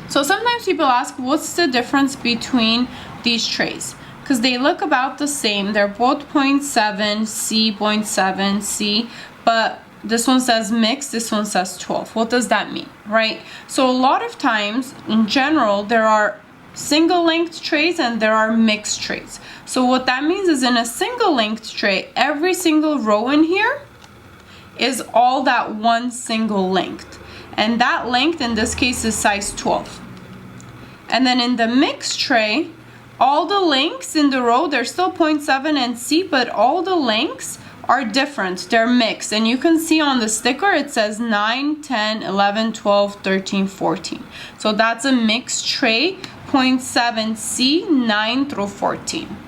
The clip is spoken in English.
So sometimes people ask, what's the difference between these trays? Because they look about the same. They're both 0.7 C, 0.7 C, but this one says mixed, this one says 12. What does that mean, right? So a lot of times, in general, there are single length trays and there are mixed trays. So what that means is in a single length tray, every single row in here is all that one single length. And that length in this case is size 12. And then in the mixed tray, all the lengths in the row, they're still 0.7 and C, but all the lengths are different. They're mixed. And you can see on the sticker, it says 9, 10, 11, 12, 13, 14. So that's a mixed tray, 0.7 C, 9 through 14.